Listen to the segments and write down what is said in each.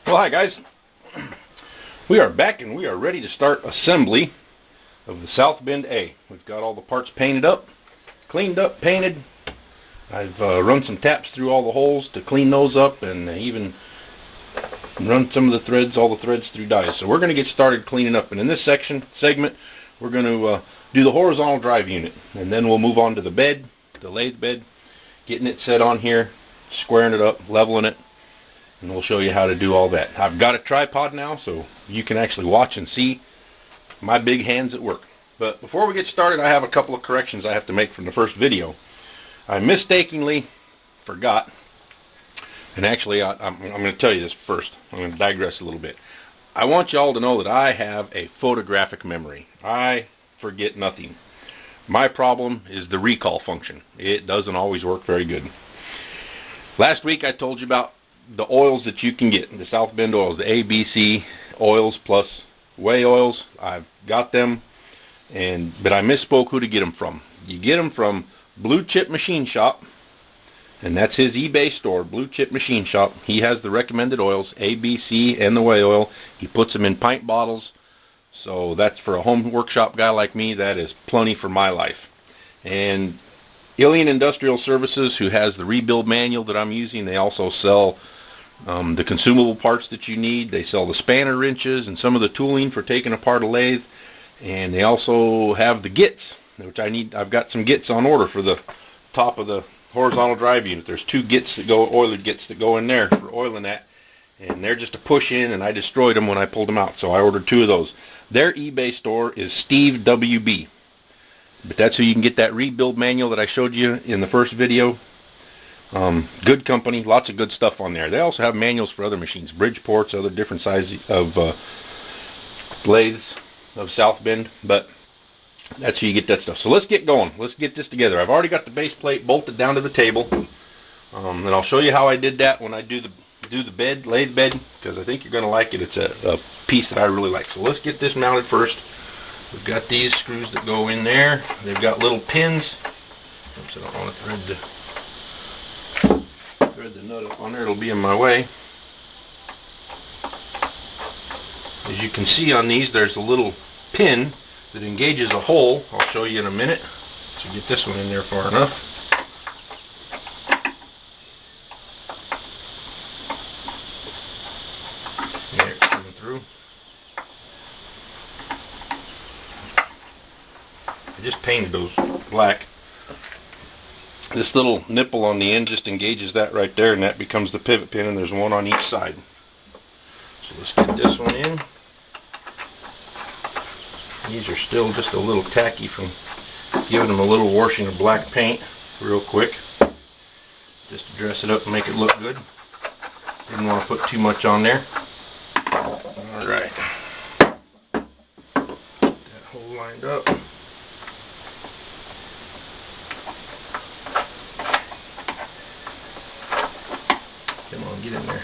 Well, hi guys. We are back and we are ready to start assembly of the Southbend A. We've got all the parts painted up, cleaned up, painted. I've run some taps through all the holes to clean those up, and even run some of the threads, all the threads through dies. So we're going to get started cleaning up, and in this segment, we're going to do the horizontal drive unit, and then we'll move on to the bed, the lathe bed, getting it set on here, squaring it up, leveling it, and we'll show you how to do all that. I've got a tripod now, so you can actually watch and see my big hands at work. But before we get started, I have a couple of corrections I have to make from the first video. I mistakenly forgot, and actually I'm going to tell you this first. I'm going to digress a little bit. I want y'all to know that I have a photographic memory. I forget nothing. My problem is the recall function. It doesn't always work very good. Last week I told you about the oils that you can get, the Southbend oils, the ABC oils plus whey oils. I've got them, but I misspoke who to get them from. You get them from Blue Chip Machine Shop, and that's his eBay store, Blue Chip Machine Shop. He has the recommended oils, ABC and the whey oil. He puts them in pint bottles, so that's for a home workshop guy like me. That is plenty for my life. And Alien Industrial Services, who has the rebuild manual that I'm using, they also sell the consumable parts that you need. They sell the spanner wrenches and some of the tooling for taking apart a lathe, and they also have the gits, which I need. I've got some gits on order for the top of the horizontal drive unit. There's two gits that go, oiler gits that go in there for oiling that, and they're just a push in, and I destroyed them when I pulled them out, so I ordered two of those. Their eBay store is Steve WB, but that's who you can get that rebuild manual that I showed you in the first video. Good company, lots of good stuff on there. They also have manuals for other machines, Bridgeports, other different sizes of lathes of Southbend, but that's how you get that stuff. So let's get going. Let's get this together. I've already got the base plate bolted down to the table, and I'll show you how I did that when I do the bed, lathe bed, because I think you're going to like it. It's a piece that I really like. So let's get this mounted first. We've got these screws that go in there. They've got little pins. Oops, I don't want to thread the nut up on there. It'll be in my way. As you can see on these, there's a little pin that engages a hole. I'll show you in a minute. So get this one in there far enough. There, it's coming through. I just painted those black. This little nipple on the end just engages that right there, and that becomes the pivot pin, and there's one on each side. So let's get this one in. These are still just a little tacky from giving them a little washing of black paint real quick, just to dress it up and make it look good. Didn't want to put too much on there. Alright. That hole lined up. Come on, get in there.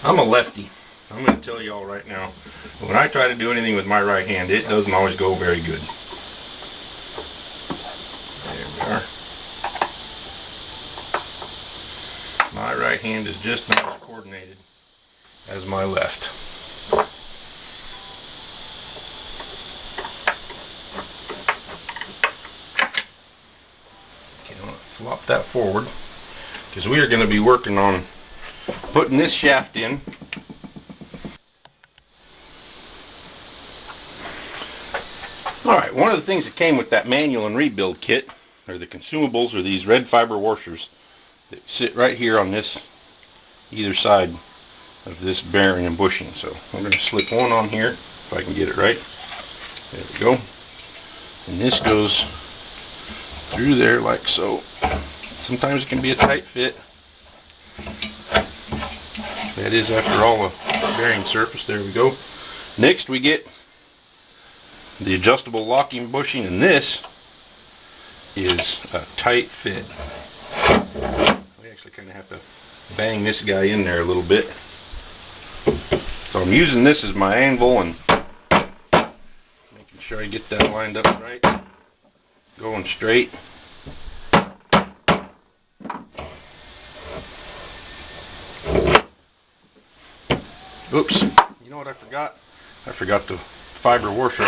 I'm a lefty. I'm going to tell you all right now, when I try to do anything with my right hand, it doesn't always go very good. There we are. My right hand is just not as coordinated as my left. Okay, I'm going to flop that forward, because we are going to be working on putting this shaft in. Alright, one of the things that came with that manual and rebuild kit, or the consumables, are these red fiber washers that sit right here on this, either side of this bearing and bushing. So I'm going to slip one on here, if I can get it right. There we go. And this goes through there like so. Sometimes it can be a tight fit. That is after all the bearing surface. There we go. Next we get the adjustable locking bushing, and this is a tight fit. We actually kind of have to bang this guy in there a little bit. So I'm using this as my anvil and making sure I get that lined up right, going straight. Oops. You know what I forgot? I forgot the fiber washer.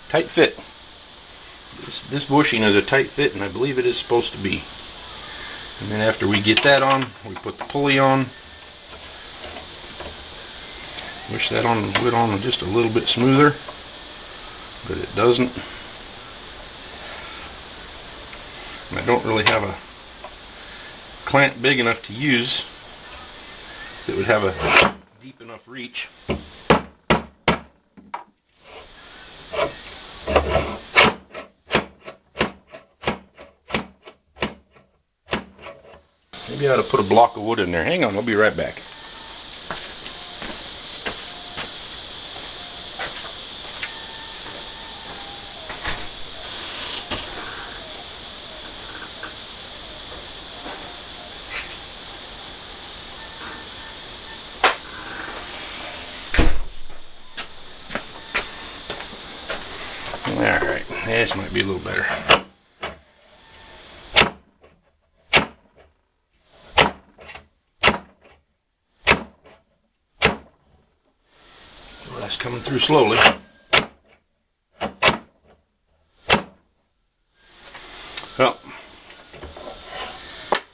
Tight fit. This bushing is a tight fit, and I believe it is supposed to be. And then after we get that on, we put the pulley on. Wish that went on just a little bit smoother, but it doesn't. And I don't really have a clamp big enough to use that would have a deep enough reach. Maybe I ought to put a block of wood in there. Hang on, I'll be right back. Alright, this might be a little better. Well, that's coming through slowly. Well,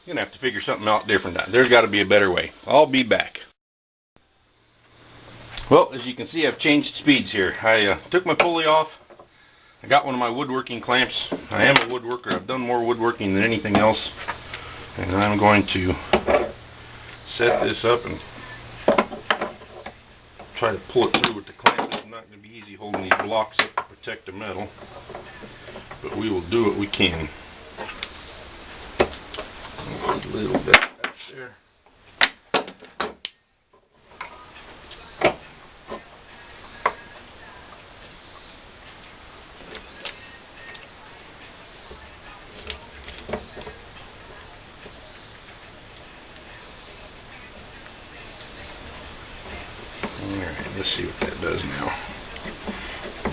you're going to have to figure something out different. There's got to be a better way. I'll be back. Well, as you can see, I've changed speeds here. I took my pulley off. I got one of my woodworking clamps. I am a woodworker. I've done more woodworking than anything else. And I'm going to set this up and try to pull it through with the clamp. It's not going to be easy holding these blocks up to protect the metal, but we will do what we can. A little bit back there. Alright, let's see what that does now.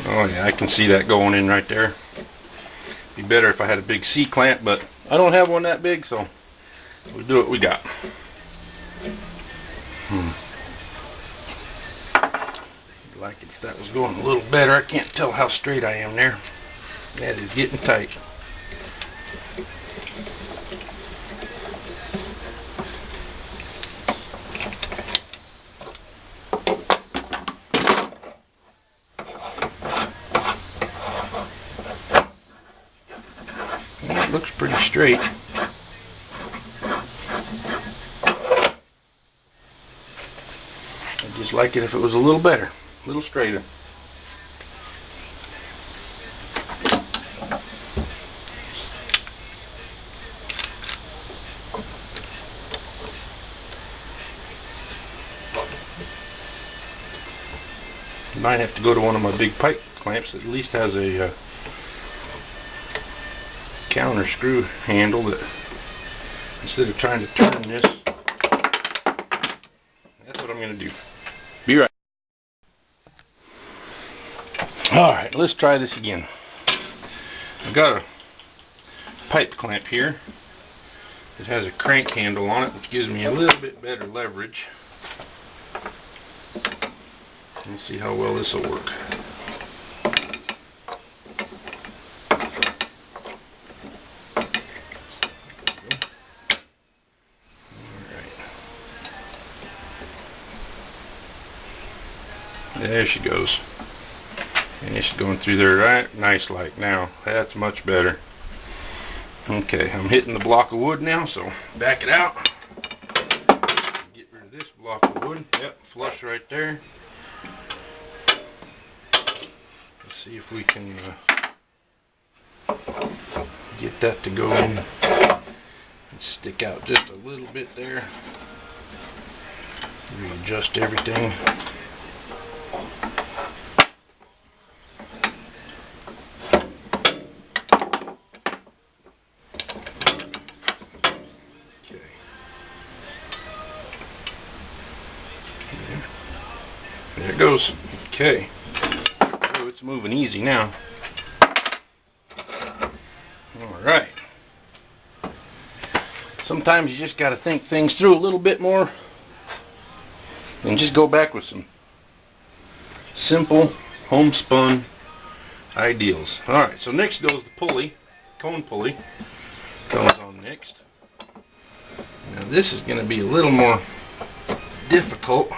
Oh yeah, I can see that going in right there. Be better if I had a big C-clamp, but I don't have one that big, so we do what we got. I'd like it if that was going a little better. I can't tell how straight I am there. That is getting tight. It looks pretty straight. I'd just like it if it was a little better, a little straighter. Might have to go to one of my big pipe clamps that at least has a counter screw handle that instead of trying to turn this, that's what I'm going to do. Be right. Alright, let's try this again. I've got a pipe clamp here. It has a crank handle on it, which gives me a little bit better leverage. Let's see how well this will work. There she goes. And it's going through there right nice like now. That's much better. Okay, I'm hitting the block of wood now, so back it out. Get rid of this block of wood. Yep, flush right there. Let's see if we can get that to go in and stick out just a little bit there. Readjust everything. There it goes. Okay. Oh, it's moving easy now. Alright. sometimes you just got to think things through a little bit more and just go back with some simple homespun ideals. Alright, so next goes the pulley, cone pulley, comes on next. Now this is going to be a little more difficult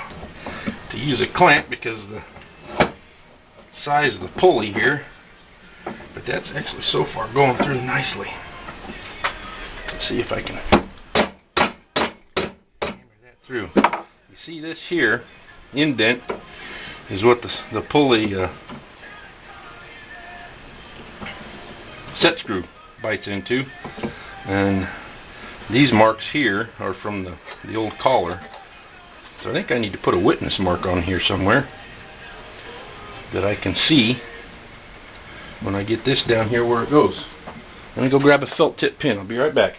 to use a clamp because of the size of the pulley here, but that's actually so far going through nicely. Let's see if I can hammer that through. You see this here indent is what the pulley set screw bites into, and these marks here are from the old collar. So I think I need to put a witness mark on here somewhere that I can see when I get this down here where it goes. Let me go grab a felt tip pin. I'll be right back.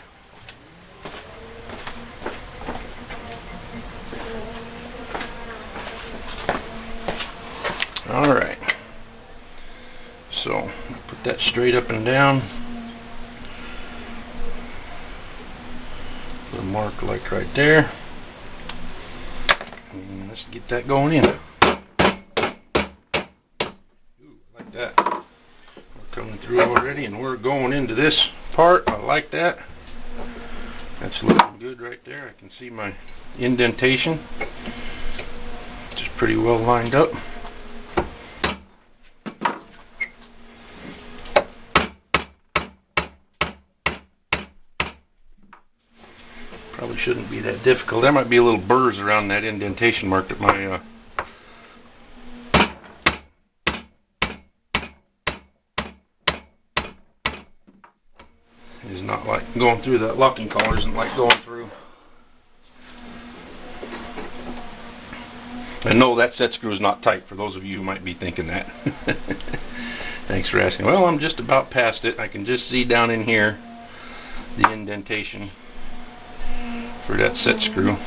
Alright, so put that straight up and down. Put a mark like right there. And let's get that going in. Ooh, like that. We're coming through already, and we're going into this part. I like that. That's looking good right there. I can see my indentation. It's pretty well lined up. Probably shouldn't be that difficult. There might be a little burrs around that indentation mark that my is not like going through. That locking collar isn't like going through. And no, that set screw is not tight, for those of you who might be thinking that. Thanks for asking. Well, I'm just about past it. I can just see down in here the indentation for that set screw.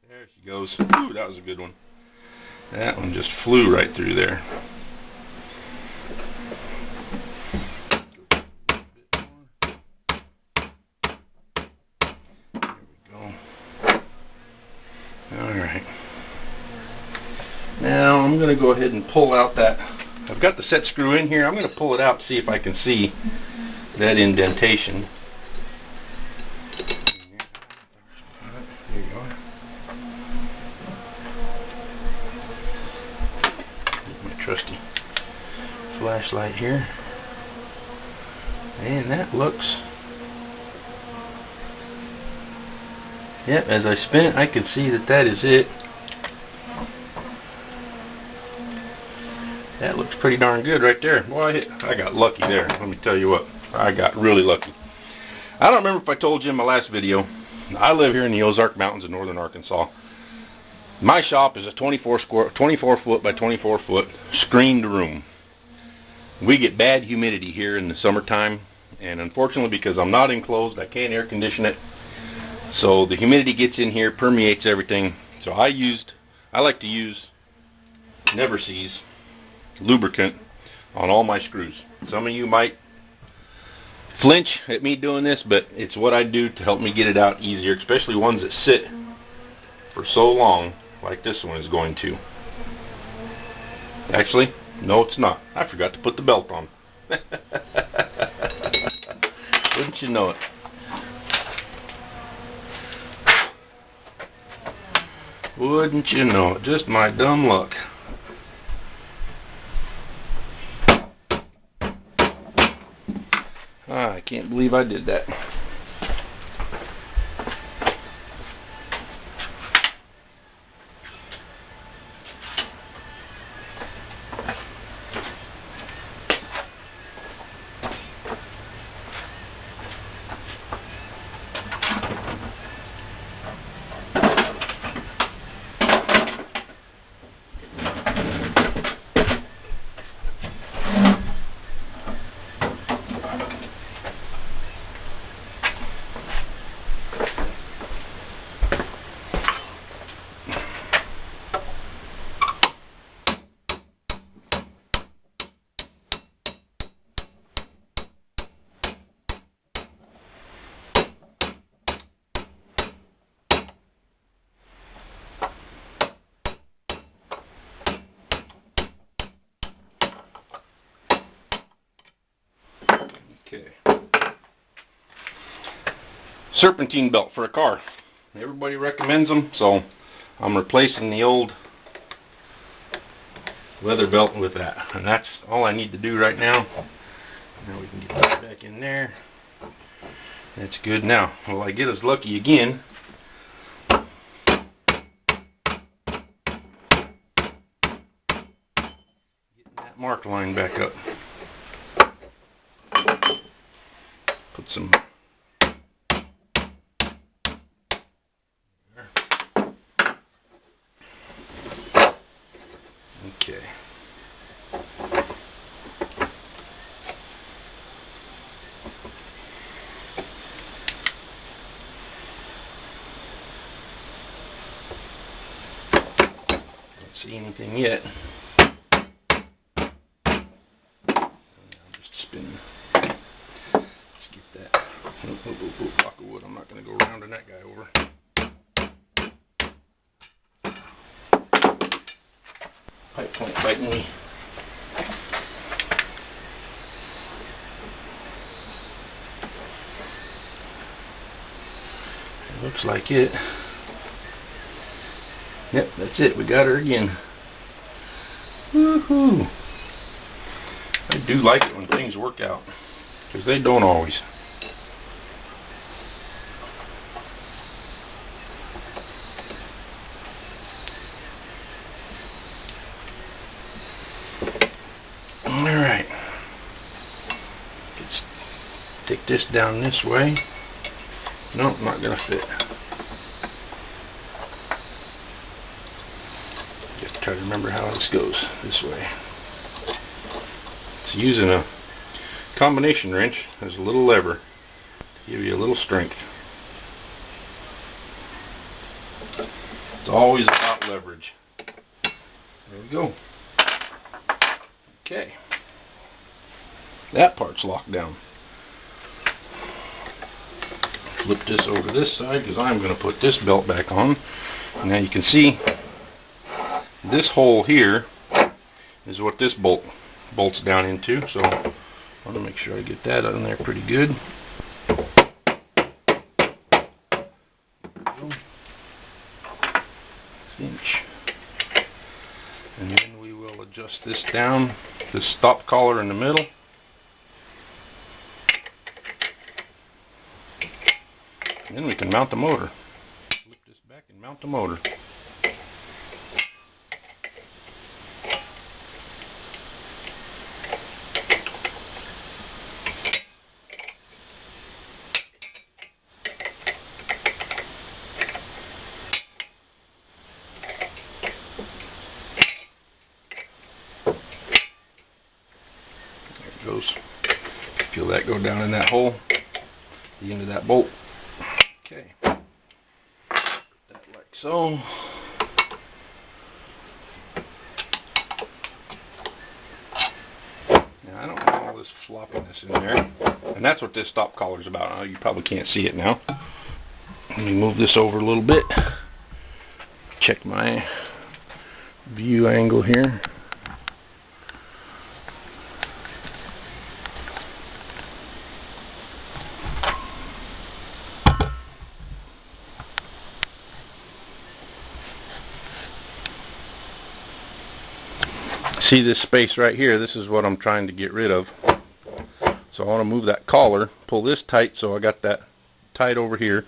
There she goes. Ooh, that was a good one. That one just flew right through there. There we go. Alright. Now I'm going to go ahead and pull out that. I've got the set screw in here. I'm going to pull it out to see if I can see that indentation. Trusty flashlight here, and that looks, yep, as I spin it I can see that is it. That looks pretty darn good right there. Boy, I got lucky there. Let me tell you what, I got really lucky. I don't remember if I told you in my last video, I live here in the Ozark Mountains in northern Arkansas. My shop is a 24 foot by 24 foot screened room. We get bad humidity here in the summertime, and unfortunately because I'm not enclosed, I can't air condition it. So the humidity gets in here, permeates everything. So I like to use Never Seas lubricant on all my screws. Some of you might flinch at me doing this, but it's what I do to help me get it out easier, especially ones that sit for so long, like this one is going to. Actually, no, it's not. I forgot to put the belt on. Wouldn't you know it? Wouldn't you know it? Just my dumb luck. I can't believe I did that. Okay. Serpentine belt for a car. Everybody recommends them, so I'm replacing the old leather belt with that. And that's all I need to do right now. Now we can get that back in there. That's good now. Will I get us lucky again? Getting that mark line back up. Put some okay. Don't see anything yet. I'm just spinning. Let's get that. Block of wood. I'm not going to go rounding that guy over. Pipe point biting me. Looks like it. Yep, that's it. We got her again. Woohoo! I do like it when things work out, because they don't always. Alright. Let's take this down this way. Nope, not going to fit. Just try to remember how this goes. This way. It's using a combination wrench as a little lever to give you a little strength. It's always about leverage. There we go. Okay. That part's locked down. Flip this over this side because I'm going to put this belt back on. And now you can see this hole here is what this bolts down into. So I want to make sure I get that on there pretty good. Inch. And then we will adjust this down, this stop collar in the middle. And then we can mount the motor. Flip this back and mount the motor. There it goes. Feel that go down in that hole, the end of that bolt. Okay, put that like so. Now I don't want all this floppiness in there, and that's what this stop collar is about. Now you probably can't see it now. Let me move this over a little bit. Check my view angle here. See this space right here? This is what I'm trying to get rid of. So I want to move that collar, pull this tight so I got that tight over here. And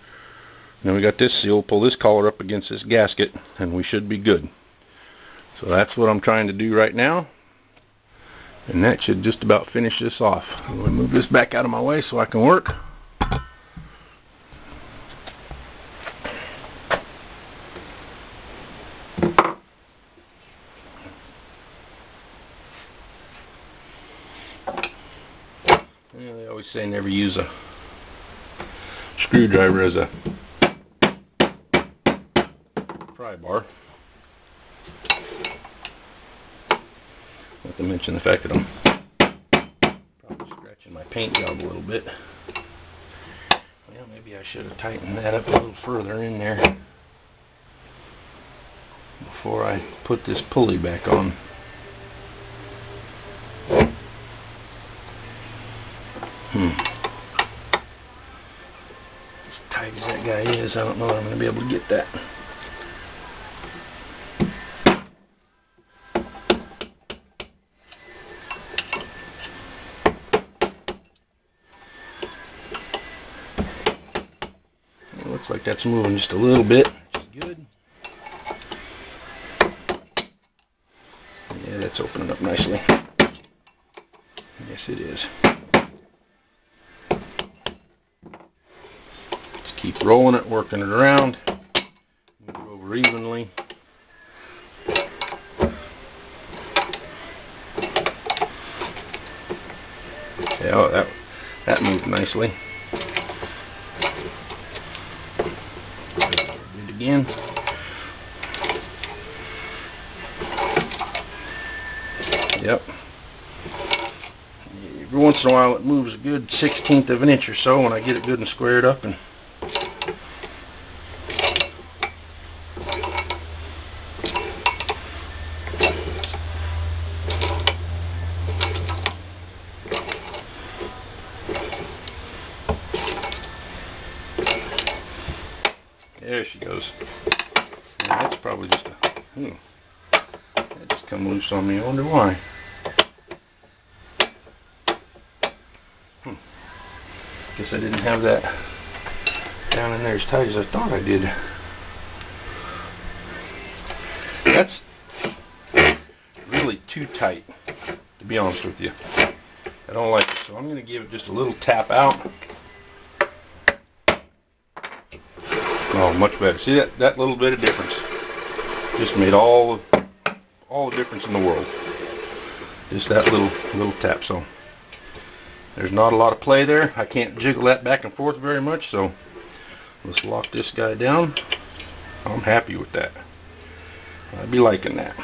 then we got this seal, pull this collar up against this gasket, and we should be good. So that's what I'm trying to do right now. And that should just about finish this off. I'm going to move this back out of my way so I can work. Yeah, they always say never use a screwdriver as a pry bar. Not to mention the fact that I'm probably scratching my paint job a little bit. Well, maybe I should have tightened that up a little further in there before I put this pulley back on. As tight as that guy is, I don't know if I'm going to be able to get that. It looks like that's moving just a little bit. Which is good. Yeah, that's opening up nicely. Yes, it is. Just keep rolling it, working it around. Move it over evenly. Yeah, oh, that moved nicely. Do it again. Yep. Every once in a while it moves a good 1/16 of an inch or so when I get it good and squared up. And there she goes. And that's probably just a... that just come loose on me. I wonder why. Guess I didn't have that down in there as tight as I thought I did. That's really too tight, to be honest with you. I don't like it, so I'm going to give it just a little tap out. Oh, much better. See that little bit of difference? Just made all the difference in the world. Just that little tap. So there's not a lot of play there. I can't jiggle that back and forth very much, so let's lock this guy down. I'm happy with that. I'd be liking that.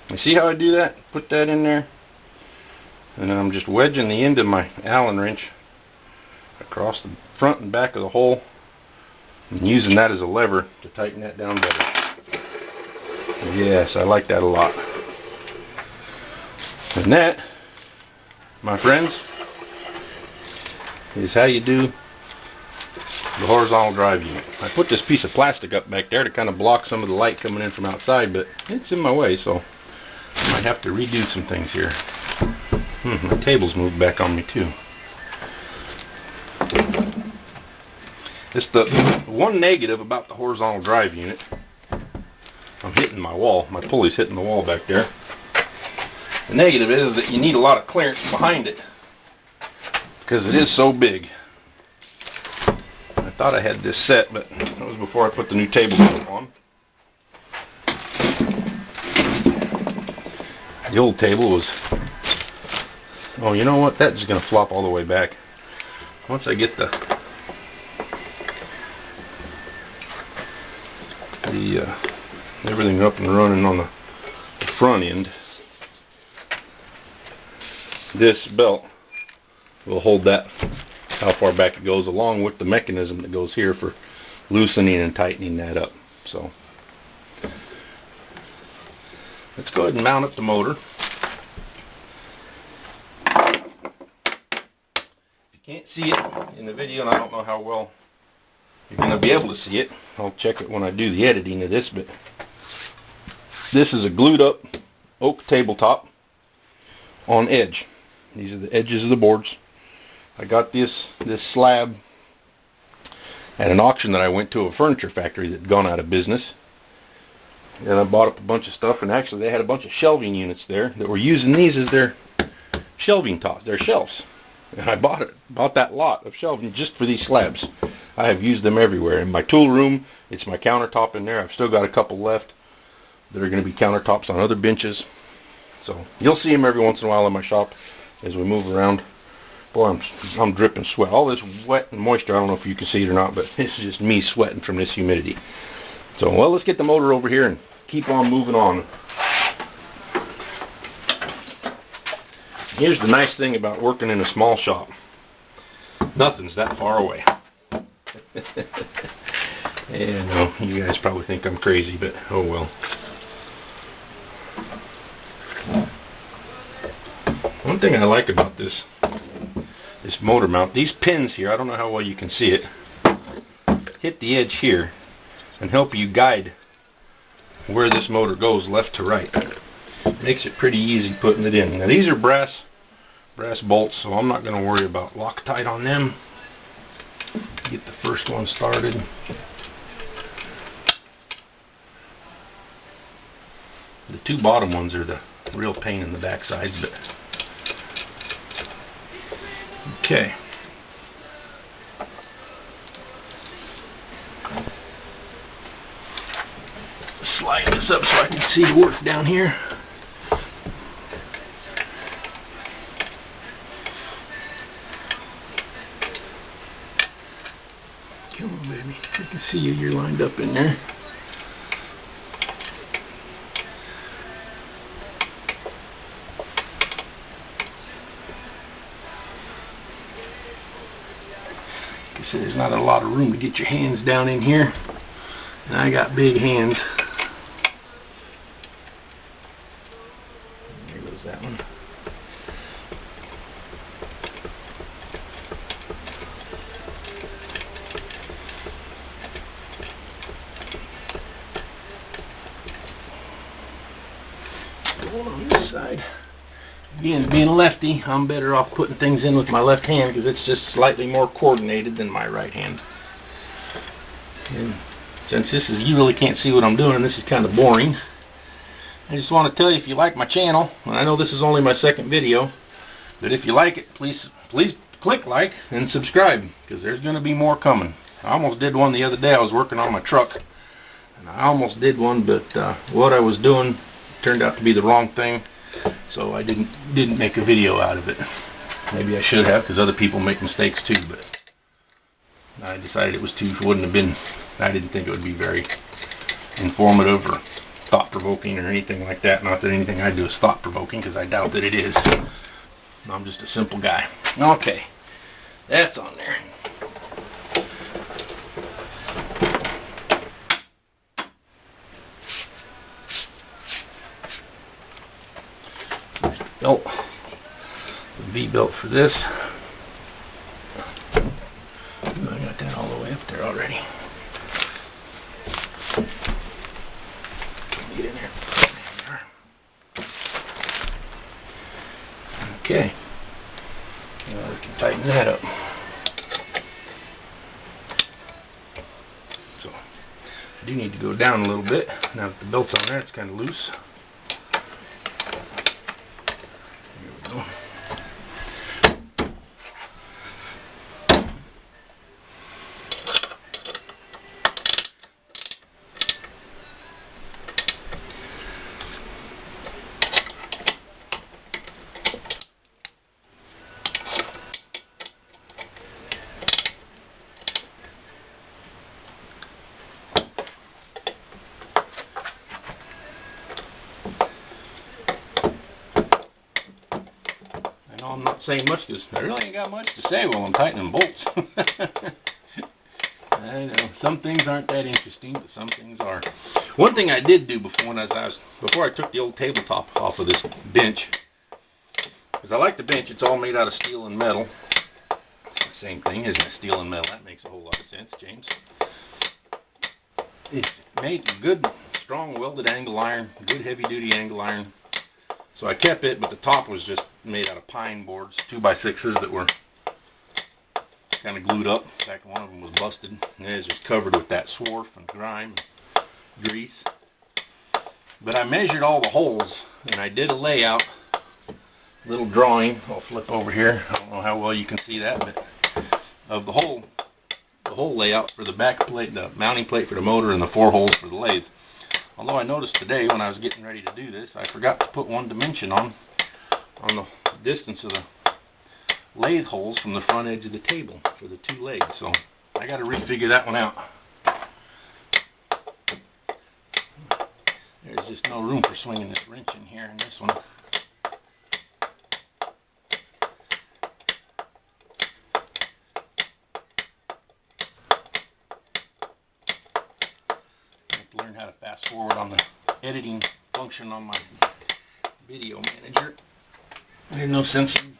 You see how I do that? Put that in there, and then I'm just wedging the end of my Allen wrench across the front and back of the hole and using that as a lever to tighten that down better. Yes, I like that a lot. And that, my friends, is how you do the horizontal drive unit. I put this piece of plastic up back there to kind of block some of the light coming in from outside, but it's in my way, so I might have to redo some things here. My table's moved back on me too. It's the one negative about the horizontal drive unit. I'm hitting my wall. My pulley's hitting the wall back there. The negative is that you need a lot of clearance behind it because it is so big. I thought I had this set, but that was before I put the new table on. The old table was... oh, you know what? That's just going to flop all the way back. Once I get the everything up and running on the front end, this belt will hold that, how far back it goes, along with the mechanism that goes here for loosening and tightening that up. So let's go ahead and mount up the motor. If you can't see it in the video, and I don't know how well you're going to be able to see it, I'll check it when I do the editing of this, but this is a glued up oak tabletop on edge. These are the edges of the boards. I got this slab at an auction that I went to, a furniture factory that had gone out of business. And I bought up a bunch of stuff, and actually they had a bunch of shelving units there that were using these as their shelving tops, their shelves. And I bought that lot of shelving just for these slabs. I have used them everywhere. In my tool room, it's my countertop in there. I've still got a couple left that are going to be countertops on other benches. So you'll see them every once in a while in my shop as we move around. Boy, I'm dripping sweat. All this wet and moisture, I don't know if you can see it or not, but it's just me sweating from this humidity. So, well, let's get the motor over here and keep on moving on. Here's the nice thing about working in a small shop. Nothing's that far away. Yeah, no, you guys probably think I'm crazy, but oh well. thing I like about this motor mount, these pins here, I don't know how well you can see it, hit the edge here and help you guide where this motor goes left to right. Makes it pretty easy putting it in. Now these are brass bolts, so I'm not going to worry about Loctite on them. Get the first one started. The two bottom ones are the real pain in the backside, but okay. Slide this up so I can see the work down here. Come on, baby. I can see you. You're lined up in there. Like I said, there's not a lot of room to get your hands down in here, and I got big hands. There goes that one. Going on this side. Again, being a lefty, I'm better off putting things in with my left hand because it's just slightly more coordinated than my right hand. And since this is, you really can't see what I'm doing, and this is kind of boring, I just want to tell you, if you like my channel, and I know this is only my second video, but if you like it, please click like and subscribe, because there's going to be more coming. I almost did one the other day. I was working on my truck, and I almost did one, but what I was doing turned out to be the wrong thing, so I didn't make a video out of it. Maybe I should have, because other people make mistakes too, but I decided it was wouldn't have been, I didn't think it would be very informative or thought-provoking or anything like that. Not that anything I do is thought-provoking, because I doubt that it is. I'm just a simple guy. Okay, that's on there. Belt, the V-belt for this. I got that all the way up there already. Get in there. Okay. Now we can tighten that up. So, I do need to go down a little bit. Now that the belt's on there, it's kind of loose. There we go. I'm not saying much because I really ain't got much to say while I'm tightening bolts. I know some things aren't that interesting, but some things are. One thing I did do before I took the old tabletop off of this bench, because I like the bench. It's all made out of steel and metal. Same thing, isn't it? Steel and metal. That makes a whole lot of sense, James. It's made good, strong welded angle iron, good heavy-duty angle iron. So I kept it, but the top was just made out of pine boards, 2x6s that were kind of glued up. In fact, one of them was busted, and it was just covered with that swarf and grime, grease. But I measured all the holes, and I did a layout, little drawing. I'll flip over here. I don't know how well you can see that, but of the whole layout for the back plate, the mounting plate for the motor, and the 4 holes for the lathe. Although I noticed today when I was getting ready to do this, I forgot to put one dimension on the distance of the lathe holes from the front edge of the table for the 2 legs. So I got to refigure that one out. There's just no room for swinging this wrench in here in this one. Learn how to fast forward on the editing function on my video manager. There's no sense in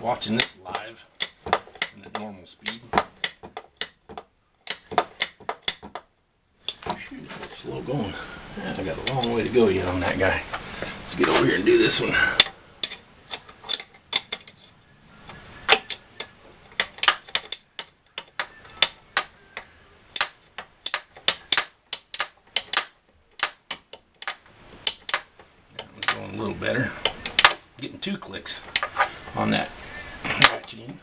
watching this live and at normal speed. Shoot, it's slow going. I got a long way to go yet on that guy. Let's get over here and do this one. That one's going a little better. Getting 2 clicks on that ratcheting.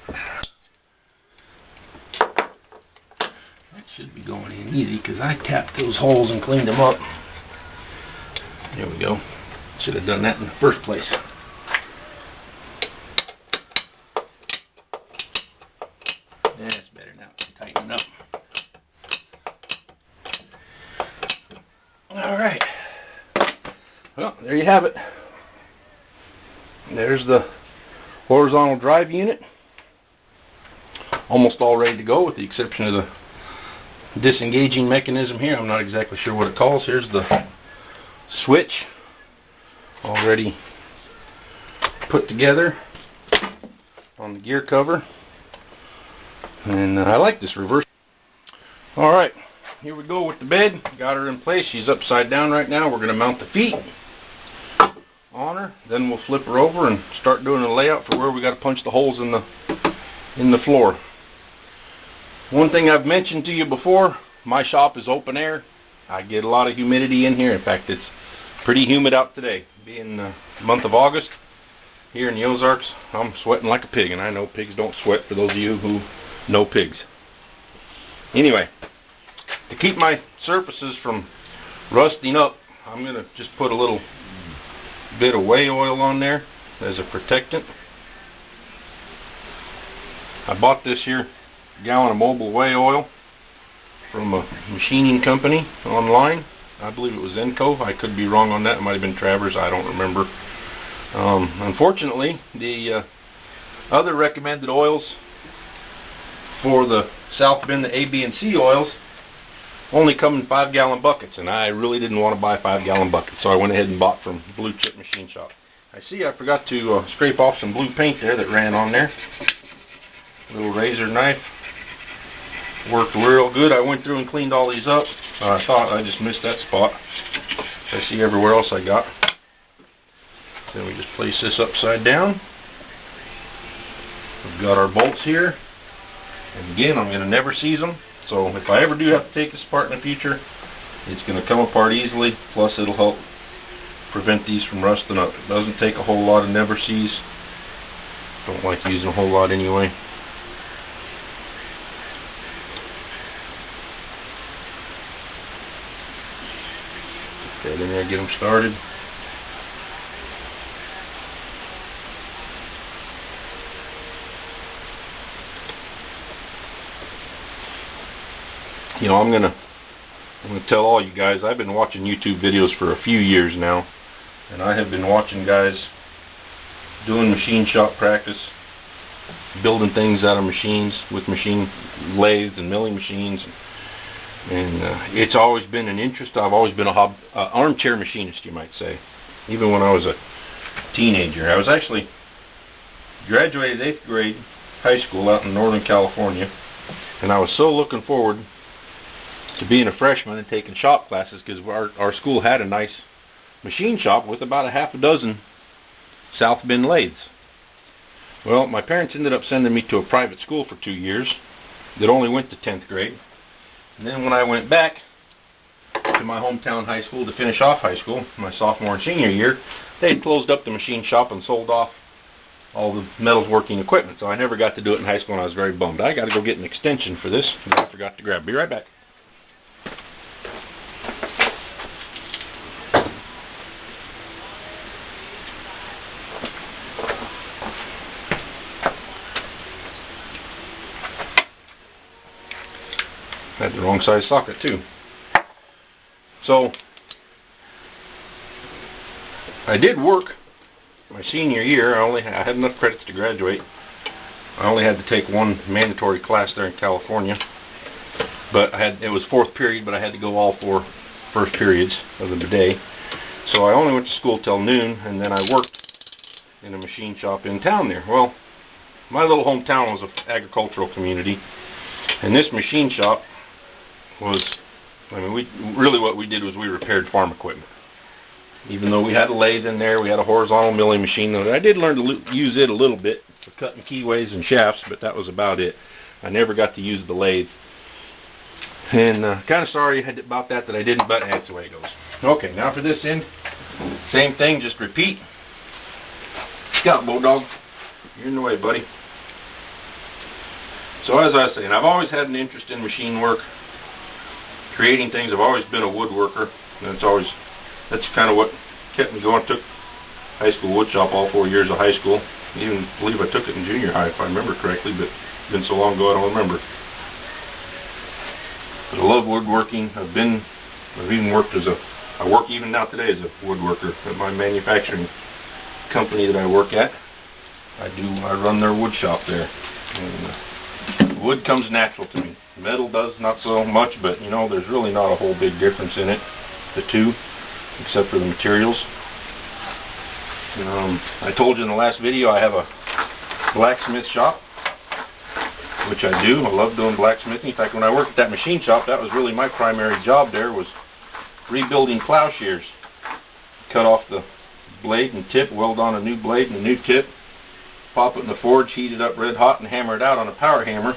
That should be going in easy because I tapped those holes and cleaned them up. There we go. Should have done that in the first place. That's better now. Tighten it up. Alright. Well, there you have it. There's the horizontal drive unit. Almost all ready to go with the exception of the disengaging mechanism here. I'm not exactly sure what it calls. Here's the switch already put together on the gear cover. And I like this reverse. Alright, here we go with the bed. Got her in place. She's upside down right now. We're going to mount the feet on her. Then we'll flip her over and start doing a layout for where we got to punch the holes in the floor. One thing I've mentioned to you before, my shop is open air. I get a lot of humidity in here. In fact, it's pretty humid out today. Being the month of August here in the Ozarks, I'm sweating like a pig, and I know pigs don't sweat for those of you who know pigs. Anyway, to keep my surfaces from rusting up, I'm going to just put a little bit of whey oil on there as a protectant. I bought this here gallon of mobile whey oil from a machining company online. I believe it was Enco. I could be wrong on that. It might have been Travers. I don't remember. Unfortunately, the other recommended oils for the Southbend, the A, B, and C oils only come in 5-gallon buckets, and I really didn't want to buy 5-gallon buckets, so I went ahead and bought from Blue Chip Machine Shop. I see I forgot to scrape off some blue paint there that ran on there. Little razor knife. Worked real good. I went through and cleaned all these up. I thought I just missed that spot. I see everywhere else I got. Then we just place this upside down. We've got our bolts here. And again, I'm going to never seize them. So if I ever do have to take this apart in the future, it's going to come apart easily. Plus it'll help prevent these from rusting up. It doesn't take a whole lot of never seize. Don't like using a whole lot anyway. Put that in there, get them started. You know, I'm gonna tell all you guys, I've been watching YouTube videos for a few years now, and I have been watching guys doing machine shop practice, building things out of machines with machine lathes and milling machines, and it's always been an interest. I've always been a armchair machinist, you might say, even when I was a teenager. I was actually graduated 8th grade high school out in Northern California, and I was so looking forward to being a freshman and taking shop classes because our school had a nice machine shop with about a half a dozen Southbend lathes. Well, my parents ended up sending me to a private school for 2 years that only went to 10th grade. And then when I went back to my hometown high school to finish off high school, my sophomore and senior year, they had closed up the machine shop and sold off all the metalworking equipment. So I never got to do it in high school, and I was very bummed. I got to go get an extension for this that I forgot to grab. Be right back. Had the wrong size socket too. So I did work my senior year. I had enough credits to graduate. I only had to take one mandatory class there in California, but it was 4th period, but I had to go all 4 first periods of the day. So I only went to school till noon, and then I worked in a machine shop in town there. Well, my little hometown was an agricultural community, and this machine shop was, I mean, what we did was we repaired farm equipment. Even though we had a lathe in there, we had a horizontal milling machine. I did learn to use it a little bit for cutting keyways and shafts, but that was about it. I never got to use the lathe. And kind of sorry about that I didn't, but that's the way it goes. Okay, now for this end, same thing, just repeat. Scout Bulldog, you're in the way, buddy. So as I was saying, I've always had an interest in machine work, creating things. I've always been a woodworker, and that's kind of what kept me going. I took high school wood shop all 4 years of high school. I even believe I took it in junior high if I remember correctly, but it's been so long ago I don't remember. But I love woodworking. I've even worked I work even now today as a woodworker at my manufacturing company that I work at. I run their wood shop there. And wood comes natural to me. Metal does not so much, but you know, there's really not a whole big difference in it, the two, except for the materials. I told you in the last video I have a blacksmith shop, which I do. I love doing blacksmithing. In fact, when I worked at that machine shop, that was really my primary job there, was rebuilding plowshares. Cut off the blade and tip, weld on a new blade and a new tip, pop it in the forge, heat it up red hot, and hammer it out on a power hammer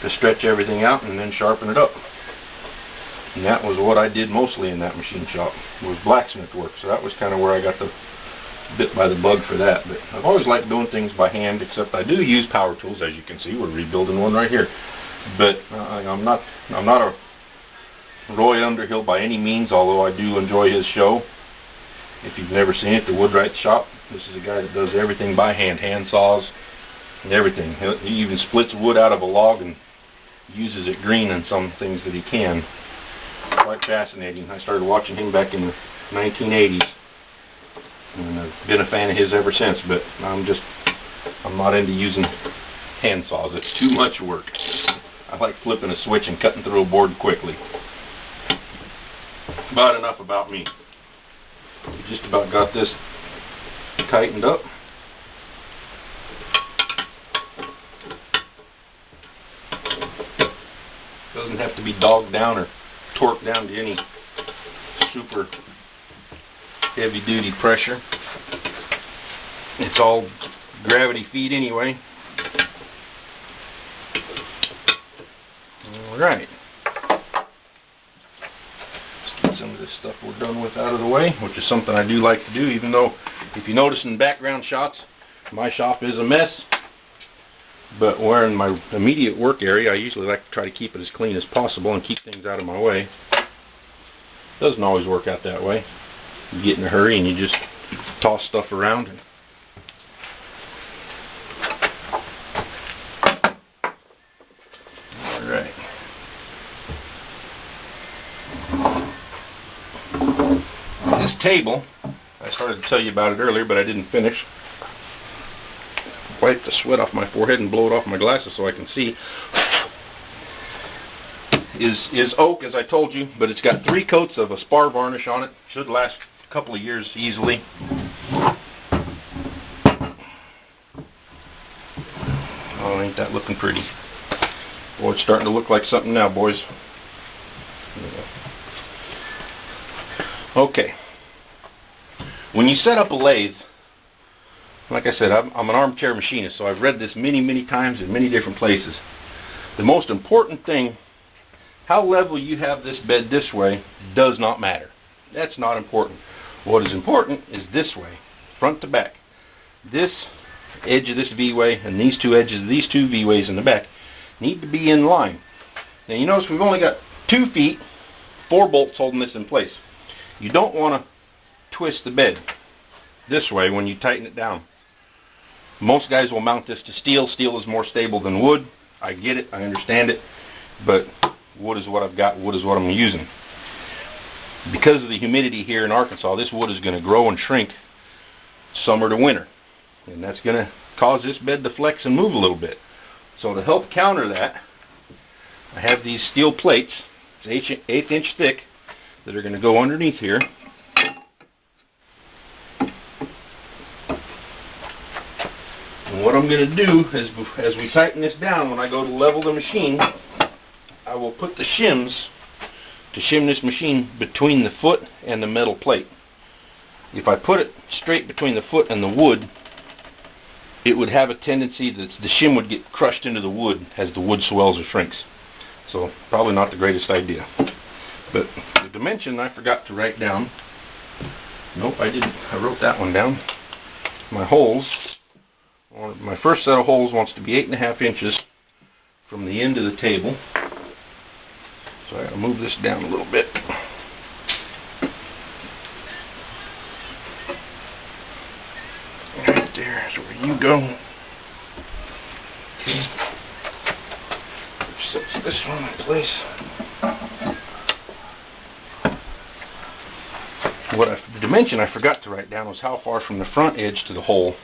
to stretch everything out and then sharpen it up. And that was what I did mostly in that machine shop, was blacksmith work. So that was kind of where I got bit by the bug for that. But I've always liked doing things by hand, except I do use power tools. As you can see, we're rebuilding one right here. But I'm not a Roy Underhill by any means, although I do enjoy his show. If you've never seen it, the Woodwright Shop, this is a guy that does everything by hand saws and everything. He even splits wood out of a log and uses it green in some things that he can. Quite fascinating. I started watching him back in the 1980s, and I've been a fan of his ever since, but I'm not into using hand saws. It's too much work. I like flipping a switch and cutting through a board quickly. About enough about me. We just about got this tightened up. Doesn't have to be dogged down or torqued down to any super heavy duty pressure. It's all gravity feed anyway. Alright. Let's get some of this stuff we're done with out of the way, which is something I do like to do, even though if you notice in background shots, my shop is a mess. But where in my immediate work area, I usually like to try to keep it as clean as possible and keep things out of my way. Doesn't always work out that way. You get in a hurry and you just toss stuff around. Alright. This table, I started to tell you about it earlier, but I didn't finish. Wipe the sweat off my forehead and blow it off my glasses so I can see. Is oak, as I told you, but it's got 3 coats of a spar varnish on it. Should last a couple of years easily. Oh, ain't that looking pretty? Boy, it's starting to look like something now, boys. Okay. When you set up a lathe, like I said, I'm an armchair machinist, so I've read this many times in many different places. The most important thing, how level you have this bed this way, does not matter. That's not important. What is important is this way, front to back. This edge of this V-way and these 2 edges of these 2 V-ways in the back need to be in line. Now you notice we've only got 2 feet, 4 bolts holding this in place. You don't want to twist the bed this way when you tighten it down. Most guys will mount this to steel. Steel is more stable than wood. I get it. I understand it. But wood is what I've got. Wood is what I'm using. Because of the humidity here in Arkansas, this wood is going to grow and shrink summer to winter. And that's going to cause this bed to flex and move a little bit. So to help counter that, I have these steel plates, 1/8 inch thick, that are going to go underneath here. what I'm going to do is, as we tighten this down, when I go to level the machine, I will put the shims to shim this machine between the foot and the metal plate. If I put it straight between the foot and the wood, it would have a tendency that the shim would get crushed into the wood as the wood swells or shrinks. So probably not the greatest idea. But the dimension I forgot to write down. Nope, I didn't. I wrote that one down. My holes, or my first set of holes wants to be 8.5 inches from the end of the table. So I gotta move this down a little bit. Right there is where you go. Okay. Set this one in place. The dimension I forgot to write down was how far from the front edge to the hole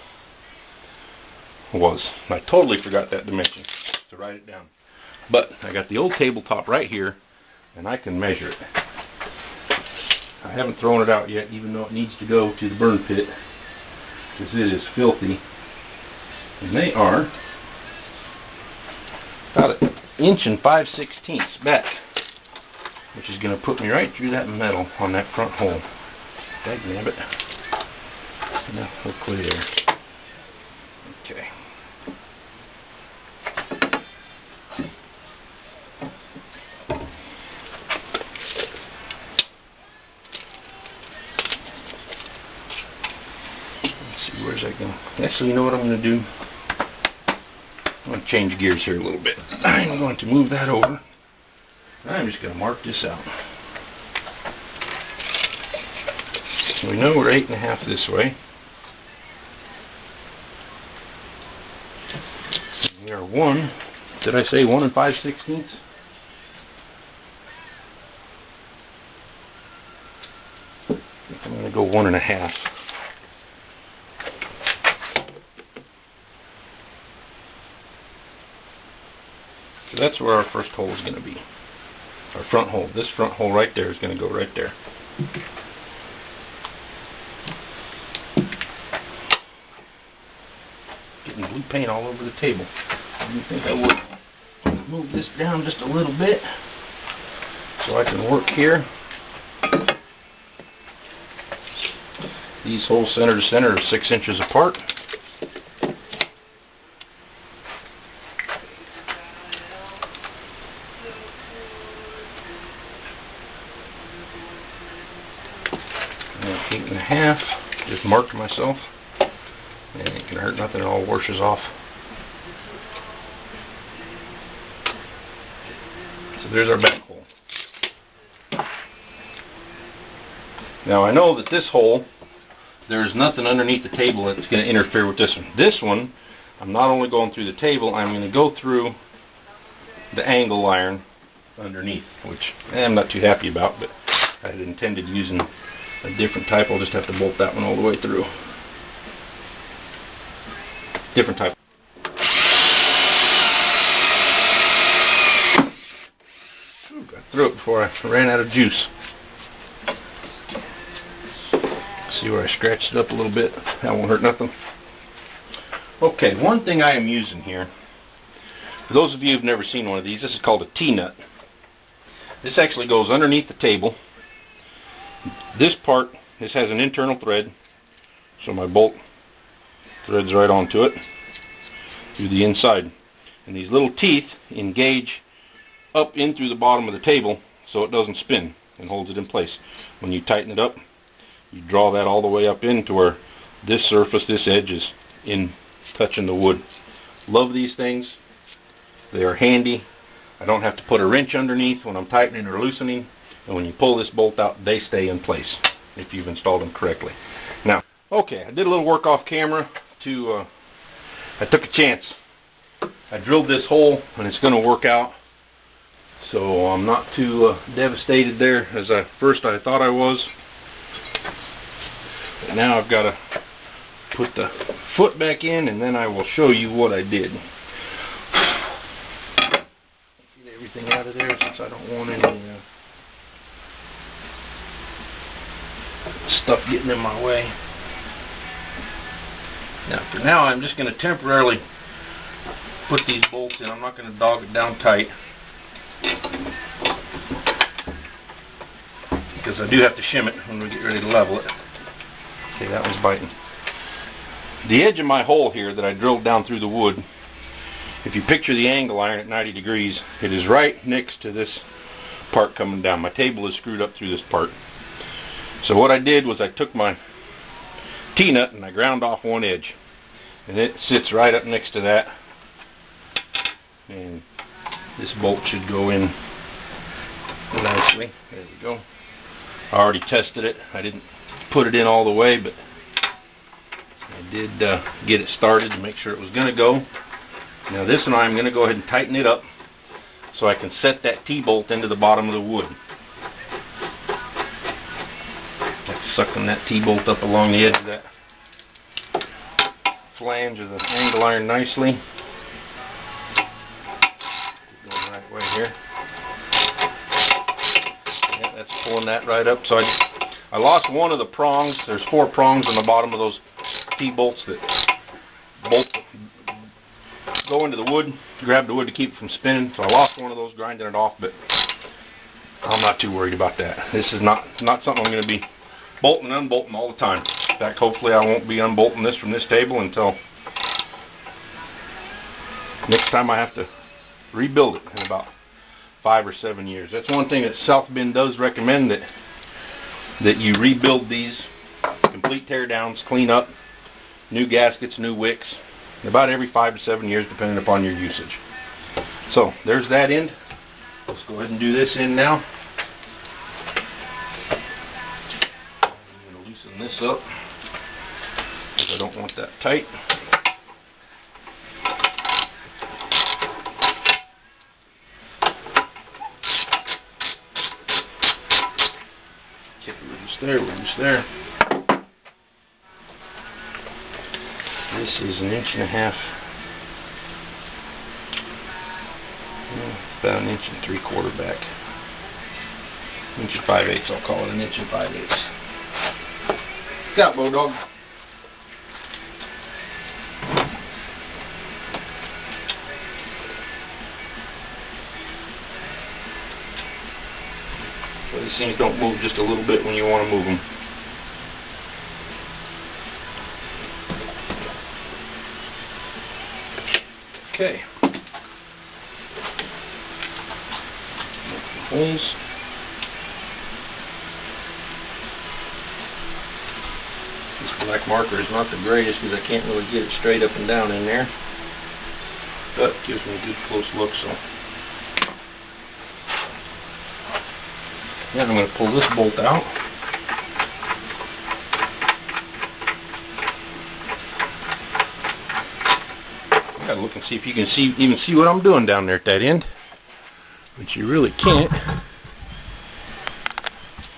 was. I totally forgot that dimension to write it down. But I got the old tabletop right here, and I can measure it. I haven't thrown it out yet, even though it needs to go to the burn pit, because it is filthy. And they are about 1 5/16 back, which is going to put me right through that metal on that front hole. Dagnabbit. No, we'll clear there. Okay. Let's see, where's that going? Actually, you know what I'm going to do? I'm going to change gears here a little bit. I'm going to move that over. I'm just going to mark this out. So we know we're 8.5 this way. We are 1. Did I say 1 5/16? I'm going to go 1.5. So that's where our first hole is going to be. Our front hole. This front hole right there is going to go right there. Getting blue paint all over the table. I didn't think I would. Move this down just a little bit so I can work here. These holes center to center are 6 inches apart. And 8.5. Just marked myself. And it can hurt nothing, it all washes off. So there's our back hole. Now I know that this hole, there's nothing underneath the table that's going to interfere with this one. This one, I'm not only going through the table, I'm going to go through the angle iron underneath, which I'm not too happy about, but I had intended using a different type. I'll just have to bolt that one all the way through. Different type. Ooh, got through it before I ran out of juice. See where I scratched it up a little bit? That won't hurt nothing. Okay, one thing I am using here, for those of you who've never seen one of these, this is called a T-nut. This actually goes underneath the table. This part, this has an internal thread, so my bolt threads right onto it through the inside, and these little teeth engage up in through the bottom of the table so it doesn't spin and holds it in place. When you tighten it up, you draw that all the way up into where this surface, this edge is in touching the wood. Love these things. They are handy. I don't have to put a wrench underneath when I'm tightening or loosening, and when you pull this bolt out, they stay in place if you've installed them correctly. Now, okay, I did a little work off camera to, I took a chance. I drilled this hole and it's going to work out, so I'm not too devastated there as first I thought I was. But now I've got to put the foot back in, and then I will show you what I did. Get everything out of there since I don't want any stuff getting in my way. Now for now I'm just going to temporarily put these bolts in. I'm not going to dog it down tight, because I do have to shim it when we get ready to level it. Okay, that one's biting. The edge of my hole here that I drilled down through the wood, if you picture the angle iron at 90 degrees, it is right next to this part coming down. My table is screwed up through this part. So what I did was I took my T-nut and I ground off one edge, and it sits right up next to that, and this bolt should go in nicely. There we go. I already tested it. I didn't put it in all the way, but I did get it started to make sure it was going to go. Now this one I'm going to go ahead and tighten it up so I can set that T-bolt into the bottom of the wood. Like sucking that T-bolt up along the edge of that flange of the angle iron nicely. Going the right way here. Yeah, that's pulling that right up. So I lost one of the prongs. There's 4 prongs on the bottom of those T-bolts that go into the wood, grab the wood to keep it from spinning. So I lost one of those grinding it off, but I'm not too worried about that. This is not something I'm going to be bolting and unbolting all the time. In fact, hopefully I won't be unbolting this from this table until next time I have to rebuild it in about 5 or 7 years. That's one thing that Southbend does recommend, that you rebuild these, complete tear downs, clean up, new gaskets, new wicks, about every 5 to 7 years depending upon your usage. So there's that end. Let's go ahead and do this end now. I'm going to loosen this up because I don't want that tight. Okay, we're just there. This is 1.5 inches, about 1 3/4 back. 1 5/8, I'll call it 1 5/8. Got Bo Dog. So these things don't move just a little bit when you want to move them. Okay. Holes. This black marker is not the greatest because I can't really get it straight up and down in there, but it gives me a good close look. So now I'm going to pull this bolt out. Gotta look and see if you can even see what I'm doing down there at that end, but you really can't.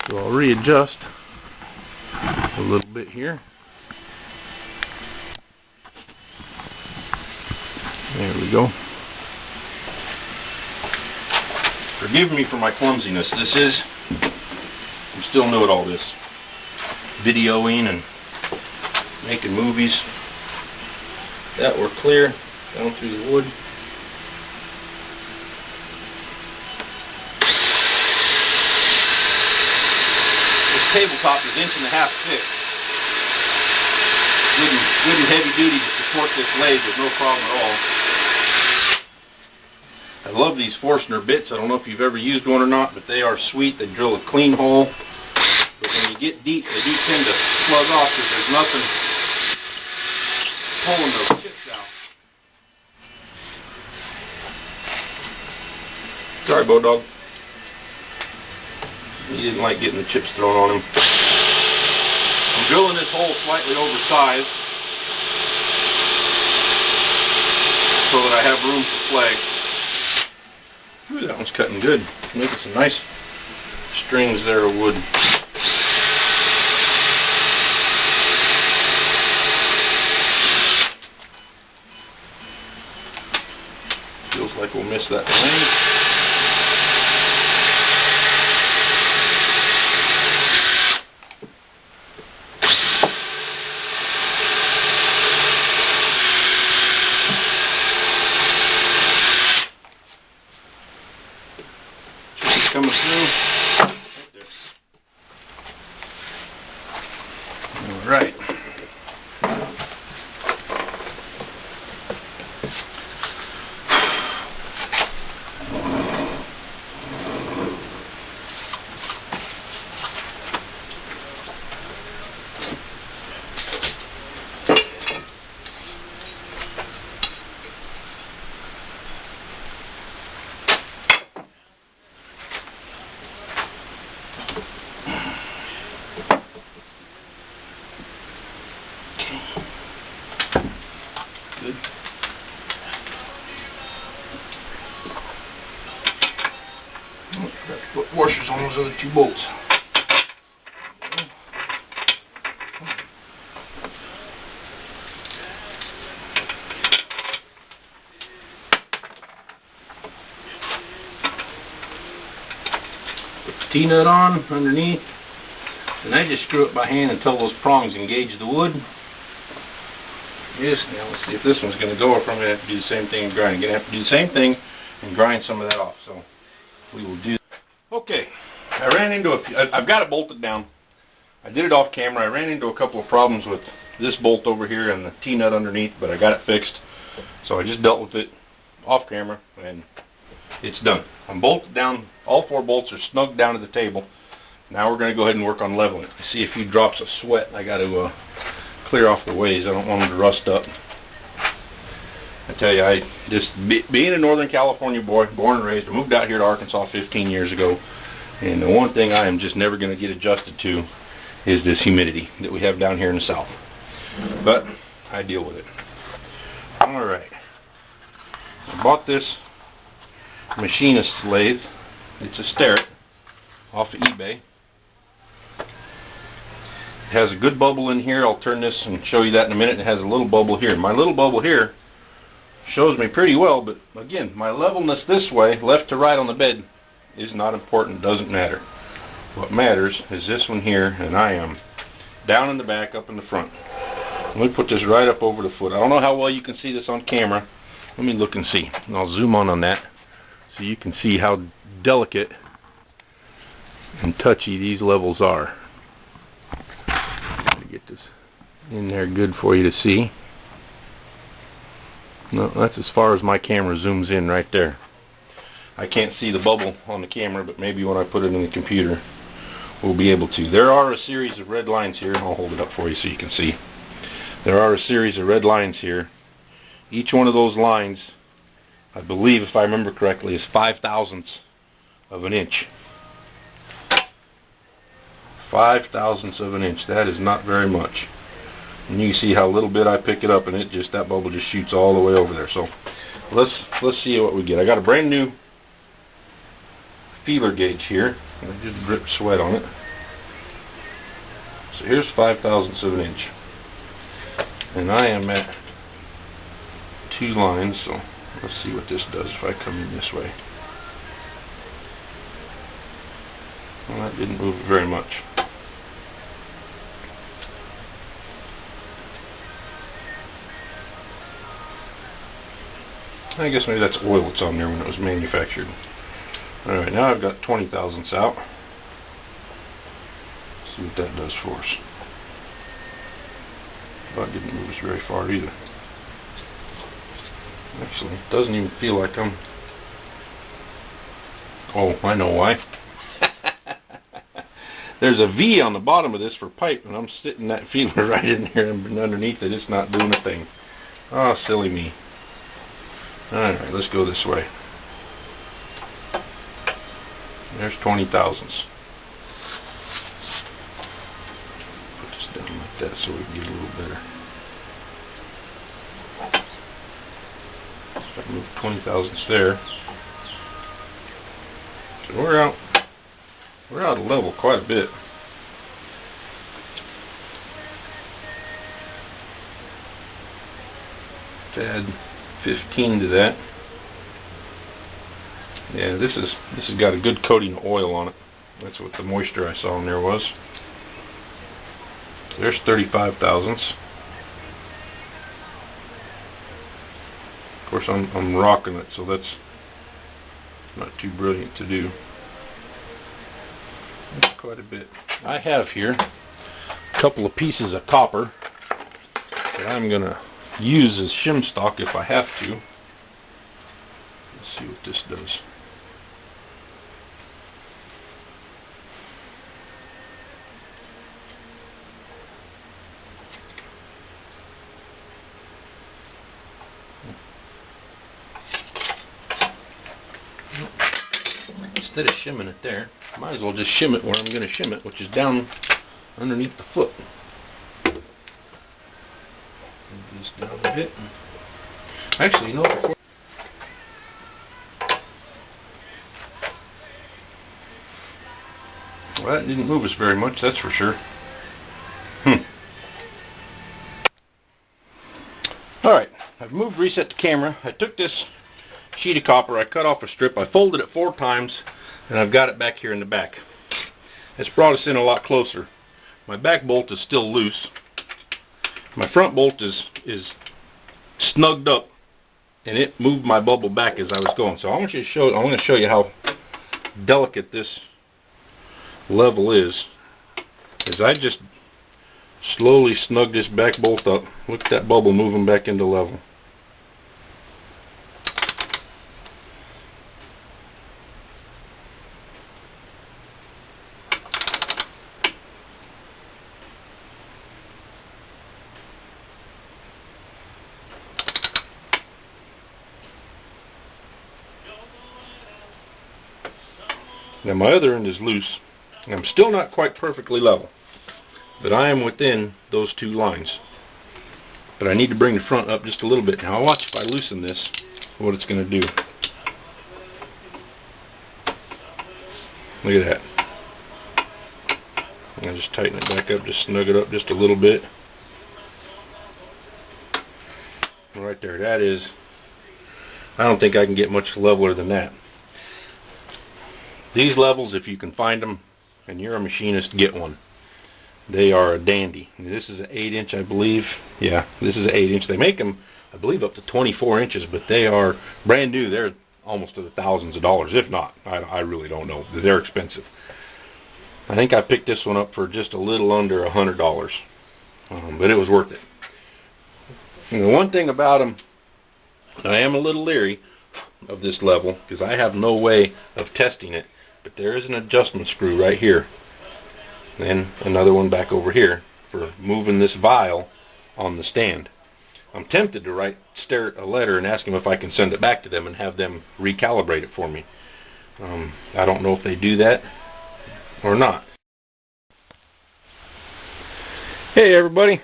So I'll readjust a little bit here. There we go. Forgive me for my clumsiness. I'm still new at all this. Videoing and making movies. That we're clear. Down through the wood. This tabletop is 1.5 inches thick. Good and heavy duty to support this lathe with no problem at all. I love these Forstner bits. I don't know if you've ever used one or not, but they are sweet. They drill a clean hole. But when you get deep, they do tend to plug off because there's nothing pulling those chips out. Sorry, Bo Dog. He didn't like getting the chips thrown on him. I'm drilling this hole slightly oversized so that I have room for flag. Ooh, that one's cutting good. Making some nice strings there of wood. Feels like we'll miss that flange. those other two bolts. Put the T-nut on underneath, and I just screw it by hand until those prongs engage the wood. Yes, now let's see if this one's going to go, or if I'm going to have to do the same thing and grind. I'm going to have to do the same thing and grind some of that off. So we will do. Okay, I ran into I've got it bolted down. I did it off camera. I ran into a couple of problems with this bolt over here and the T-nut underneath, but I got it fixed. So I just dealt with it off camera, and it's done. I'm bolted down. All 4 bolts are snugged down to the table. Now we're going to go ahead and work on leveling it. I see a few drops of sweat. I got to clear off the ways. I don't want them to rust up. I tell you, I just being a Northern California boy, born and raised, I moved out here to Arkansas 15 years ago, and the one thing I am just never going to get adjusted to is this humidity that we have down here in the south. But I deal with it. All right. I bought this machinist lathe. It's a Starrett off of eBay. It has a good bubble in here. I'll turn this and show you that in a minute. It has a little bubble here. My little bubble here shows me pretty well, but again, my levelness this way, left to right on the bed, is not important. Doesn't matter. What matters is this one here, and I am down in the back, up in the front. Let me put this right up over the foot. I don't know how well you can see this on camera. Let me look and see. And I'll zoom on that so you can see how delicate and touchy these levels are. Get this in there good for you to see. No, that's as far as my camera zooms in right there. I can't see the bubble on the camera, but maybe when I put it in the computer we'll be able to. There are a series of red lines here. I'll hold it up for you so you can see. There are a series of red lines here. Each one of those lines, I believe if I remember correctly, is 5/1000ths of an inch. 5/1000ths of an inch. That is not very much. And you can see how little bit I pick it up, and that bubble just shoots all the way over there. So let's see what we get. I got a brand new feeler gauge here. I just dripped sweat on it. So here's 5/1000ths of an inch. And I am at 2 lines, so let's see what this does if I come in this way. Well, that didn't move it very much. I guess maybe that's oil that's on there when it was manufactured. Alright, now I've got 20/1000ths out. Let's see what that does for us. That didn't move us very far either. Actually, it doesn't even feel like I'm... Oh, I know why. There's a V on the bottom of this for pipe, and I'm sitting that feeler right in there, and underneath it, it's not doing a thing. Oh, silly me. Alright, let's go this way. There's 20/1000ths. Put this down like that so we can get a little better. So I move 20/1000ths there. So we're out of level quite a bit. Add 15 to that. Yeah, this has got a good coating of oil on it. That's what the moisture I saw in there was. There's 35/1000ths. Of course, I'm rocking it, so that's not too brilliant to do. That's quite a bit. I have here a couple of pieces of copper that I'm going to use as shim stock if I have to. Let's see what this does. Instead of shimming it there, might as well just shim it where I'm going to shim it, which is down underneath the foot. Move this down a bit. Actually, you know what? Well, that didn't move us very much, that's for sure. Alright, I've moved, reset the camera. I took this sheet of copper, I cut off a strip, I folded it 4 times, and I've got it back here in the back. It's brought us in a lot closer. My back bolt is still loose. My front bolt is snugged up, and it moved my bubble back as I was going. So I want to show you how delicate this level is. As I just slowly snug this back bolt up. Look at that bubble moving back into level. Now my other end is loose. I'm still not quite perfectly level, but I am within those 2 lines. But I need to bring the front up just a little bit. Now watch if I loosen this, what it's going to do. Look at that. I'll just tighten it back up, just snug it up just a little bit. Right there, that is, I don't think I can get much leveler than that. These levels, if you can find them, and you're a machinist, get one. They are a dandy. This is an 8-inch, I believe. Yeah, this is an 8-inch. They make them, I believe, up to 24 inches, but they are brand new. They're almost to the thousands of dollars, if not. I really don't know. They're expensive. I think I picked this one up for just a little under $100, but it was worth it. And the one thing about them, I am a little leery of this level because I have no way of testing it. But there is an adjustment screw right here, and another one back over here for moving this vial on the stand. I'm tempted to write Starrett a letter and ask them if I can send it back to them and have them recalibrate it for me. I don't know if they do that or not. Hey everybody,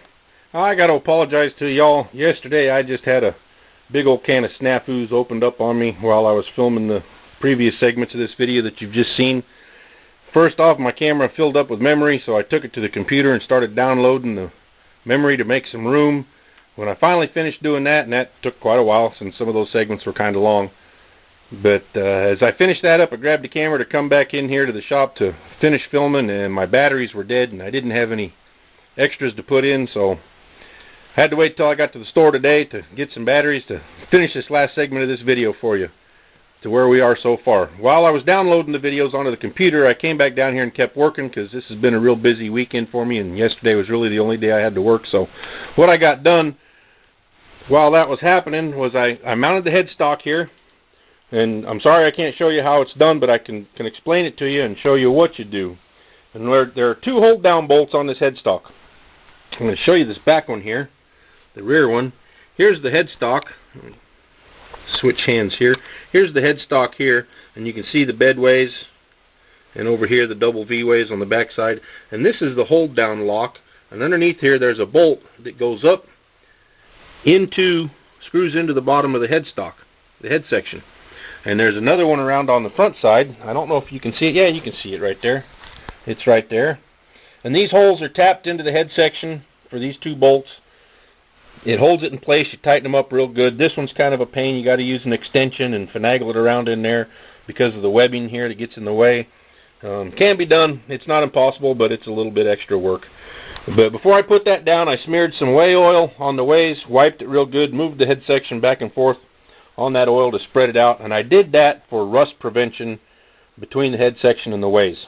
I got to apologize to y'all. Yesterday I just had a big old can of snafus opened up on me while I was filming the previous segments of this video that you've just seen. First off, my camera filled up with memory, so I took it to the computer and started downloading the memory to make some room. When I finally finished doing that, and that took quite a while since some of those segments were kind of long, but as I finished that up, I grabbed the camera to come back in here to the shop to finish filming, and my batteries were dead and I didn't have any extras to put in, so I had to wait till I got to the store today to get some batteries to finish this last segment of this video for you, to where we are so far. While I was downloading the videos onto the computer, I came back down here and kept working because this has been a real busy weekend for me, and yesterday was really the only day I had to work. So what I got done while that was happening was I mounted the headstock here, and I'm sorry I can't show you how it's done, but I can explain it to you and show you what you do. And there are 2 hold down bolts on this headstock. I'm going to show you this back one here, the rear one. Here's the headstock. Switch hands here. Here's the headstock here, and you can see the bedways, and over here the double V-ways on the back side. And this is the hold down lock, and underneath here there's a bolt that goes up into, screws into the bottom of the headstock, the head section. And there's another one around on the front side. I don't know if you can see it. Yeah, you can see it right there. It's right there. And these holes are tapped into the head section for these 2 bolts. It holds it in place. You tighten them up real good. This one's kind of a pain. You got to use an extension and finagle it around in there because of the webbing here that gets in the way. Can be done. It's not impossible, but it's a little bit extra work. But before I put that down, I smeared some whey oil on the ways, wiped it real good, moved the head section back and forth on that oil to spread it out, and I did that for rust prevention between the head section and the ways.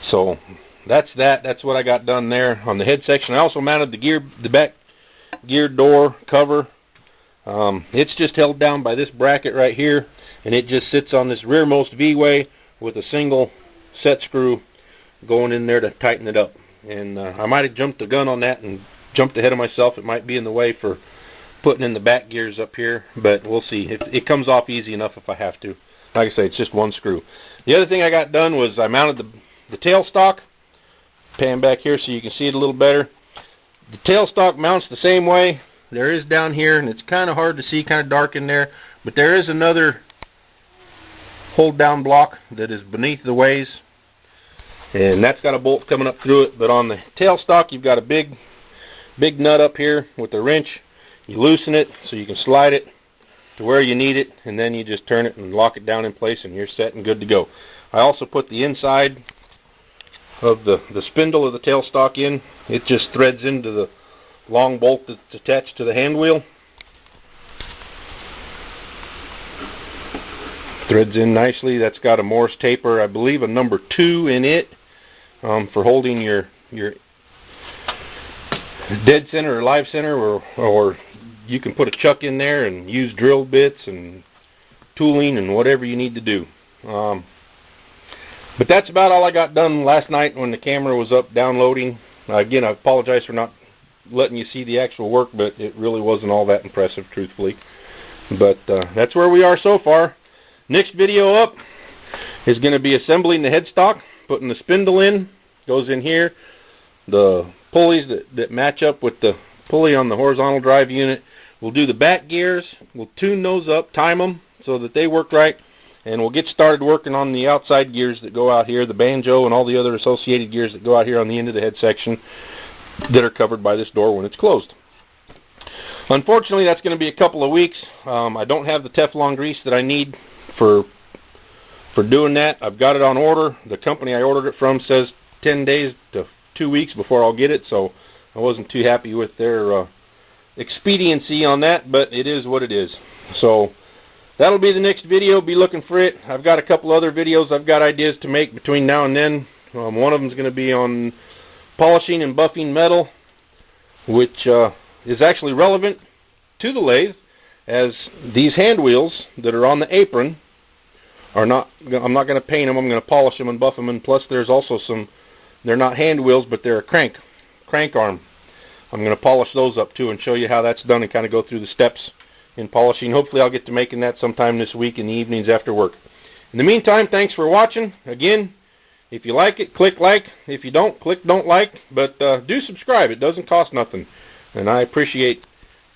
So that's that. That's what I got done there on the head section. I also mounted the back gear door cover. It's just held down by this bracket right here, and it just sits on this rearmost V-way with a single set screw going in there to tighten it up. And I might have jumped the gun on that and jumped ahead of myself. It might be in the way for putting in the back gears up here, but we'll see. It comes off easy enough if I have to. Like I say, it's just one screw. The other thing I got done was I mounted the tailstock. Pan back here so you can see it a little better. The tailstock mounts the same way. There is down here, and it's kind of hard to see, kind of dark in there, but there is another hold down block that is beneath the ways. and that's got a bolt coming up through it. But on the tailstock, you've got a big nut up here with the wrench. You loosen it so you can slide it to where you need it, and then you just turn it and lock it down in place, and you're set and good to go. I also put the inside of the spindle of the tailstock in. It just threads into the long bolt that's attached to the hand wheel. Threads in nicely. That's got a Morse taper, I believe a number 2 in it, for holding your dead center or live center, or you can put a chuck in there and use drill bits and tooling and whatever you need to do. But that's about all I got done last night when the camera was up downloading. Again, I apologize for not letting you see the actual work, but it really wasn't all that impressive, truthfully. But that's where we are so far. Next video up is going to be assembling the headstock, putting the spindle in, goes in here, the pulleys that match up with the pulley on the horizontal drive unit. We'll do the back gears, we'll tune those up, time them so that they work right, and we'll get started working on the outside gears that go out here, the banjo and all the other associated gears that go out here on the end of the head section that are covered by this door when it's closed. Unfortunately, that's going to be a couple of weeks. I don't have the Teflon grease that I need for doing that. I've got it on order. The company I ordered it from says 10 days to 2 weeks before I'll get it, so I wasn't too happy with their expediency on that, but it is what it is. So that'll be the next video. Be looking for it. I've got a couple other videos I've got ideas to make between now and then. One of them is going to be on polishing and buffing metal, which is actually relevant to the lathe, as these hand wheels that are on the apron are not, I'm not going to paint them, I'm going to polish them and buff them, and plus there's also some, they're not hand wheels, but they're a crank arm. I'm going to polish those up too and show you how that's done and kind of go through the steps in polishing. Hopefully I'll get to making that sometime this week in the evenings after work. In the meantime, thanks for watching. Again, if you like it, click like. If you don't, click don't like. But do subscribe. It doesn't cost nothing. And I appreciate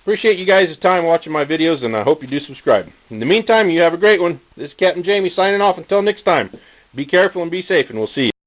you guys' time watching my videos, and I hope you do subscribe. In the meantime, you have a great one. This is Captain Jamie signing off. Until next time, be careful and be safe, and we'll see you.